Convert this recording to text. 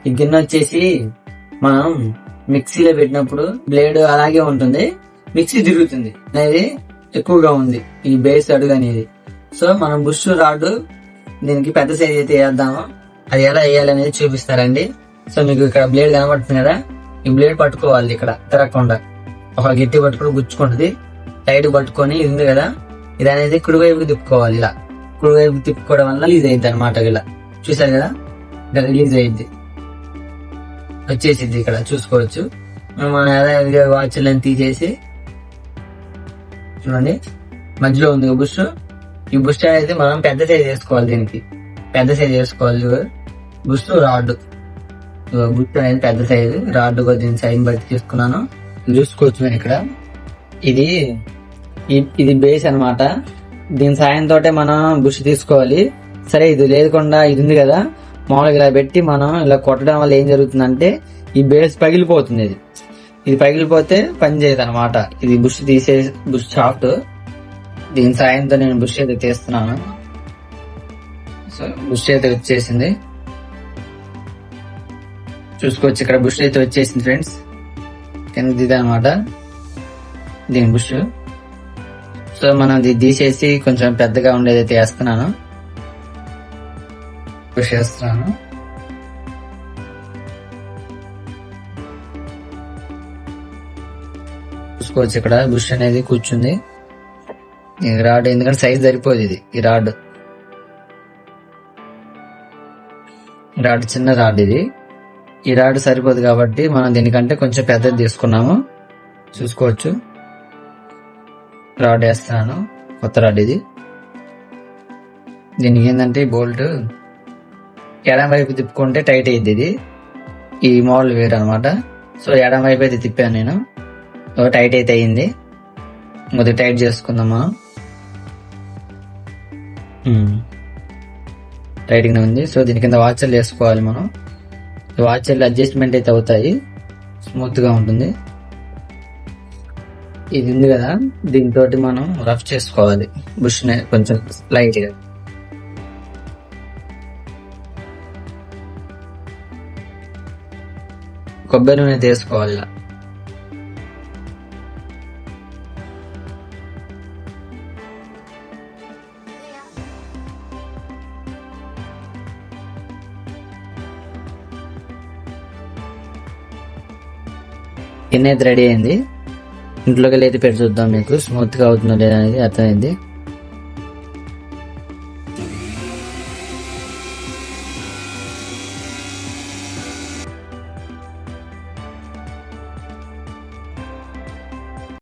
ఈ గిన్నె వచ్చేసి మనం మిక్సీలో పెట్టినప్పుడు బ్లేడ్ అలాగే ఉంటుంది, మిక్సీ తిరుగుతుంది అనేది ఎక్కువగా ఉంది ఈ బేస్ అడుగు అనేది. సో మనం బుష్ రాడ్ దీనికి పెద్ద సైజ్ అయితే వేద్దాము, అది ఎలా వేయాలనేది చూపిస్తారండి. సో మీకు ఇక్కడ బ్లేడ్ కనబడుతుంది కదా, ఈ బ్లేడ్ పట్టుకోవాలి ఇక్కడ తిరగకుండా, ఒక గట్టి పట్టుకుని గుచ్చుకుంటుంది, టైట్ పట్టుకొని ఇది ఉంది కదా, ఇది అనేది కుడివైపుకి తిప్పుకోవాలి. ఇలా కుడివైపుకి తిప్పుకోవడం వల్ల రిలీజ్ అయింది అనమాట. ఇలా చూసారు కదా, ఇక్కడ రిలీజ్ అయింది వచ్చేసింది, ఇక్కడ చూసుకోవచ్చు. మనం ఎలా వాచ్లను తీసేసి చూడండి, మధ్యలో ఉంది బుష్. ఈ బుష్ అనేది మనం పెద్ద సైజ్ వేసుకోవాలి, దీనికి పెద్ద సైజ్ వేసుకోవాలి. బుష్ రాడ్, బుష్ అనేది పెద్ద సైజు, రాడ్ దీని సైజ్ బట్టి తీసుకున్నాను. చూసుకోవచ్చు నేను ఇక్కడ, ఇది బేస్ అనమాట. దీని సాయంతో మనం బుష్ తీసుకోవాలి. సరే, ఇది లేకుండా ఇది ఉంది కదా, మామూలుగా ఇలా పెట్టి మనం ఇలా కొట్టడం వల్ల ఏం జరుగుతుందంటే ఈ బేస్ పగిలిపోతుంది. ఇది పగిలిపోతే పని చేయదు అనమాట. ఇది బుష్ బుష్ షాఫ్ట్, దీని సాయంతో నేను బుష్ అయితే తీస్తున్నాను. సో బుష్ అయితే వచ్చేసింది, చూసుకోవచ్చు ఇక్కడ బుష్ అయితే వచ్చేసింది ఫ్రెండ్స్. కింద ఇది అనమాట దీని బుష్. సో మనం ఇది తీసేసి కొంచెం పెద్దగా ఉండేది అయితే వేస్తున్నాను, బుష్ వేస్తున్నాను. చూసుకోవచ్చు ఇక్కడ బుష్ అనేది కూర్చుంది. ఈ రాడ్ ఎందుకంటే సైజ్ సరిపోదు, ఇది ఈ రాడ్ చిన్న రాడ్, ఇది ఈ రాడ్ సరిపోదు కాబట్టి మనం దీనికంటే కొంచెం పెద్దది తీసుకున్నాము. చూసుకోవచ్చు రాడ్ వేస్తున్నాను, కొత్త రాడ్ ఇది. దీనికి ఏంటంటే బోల్ట్ ఎడం వైపు తిప్పుకుంటే టైట్ అయ్యింది, ఇది ఈ మోడల్ వేరు అనమాట. సో ఎడం వైపు అయితే తిప్పాను నేను, టైట్ అయితే అయ్యింది. మొదటి టైట్ చేసుకుందాం మనం, టైట్ గా ఉంది. సో దీని కింద వాచర్లు వేసుకోవాలి మనం, వాచర్లు అడ్జస్ట్మెంట్ అయితే అవుతాయి, స్మూత్ గా ఉంటుంది. ఇది ఉంది కదా, దీంతో మనం రఫ్ చేసుకోవాలి బుష్ కొంచెం లైట్ గా. కొబ్బరి నూనె తీసుకోవాలి ఇలా. గిన్నె అయితే రెడీ అయింది. ఇంట్లోకి వెళ్ళి అయితే పెట్టి చూద్దాం, మీకు స్మూత్ గా అవుతుందో లేదా అనేది అర్థమైంది.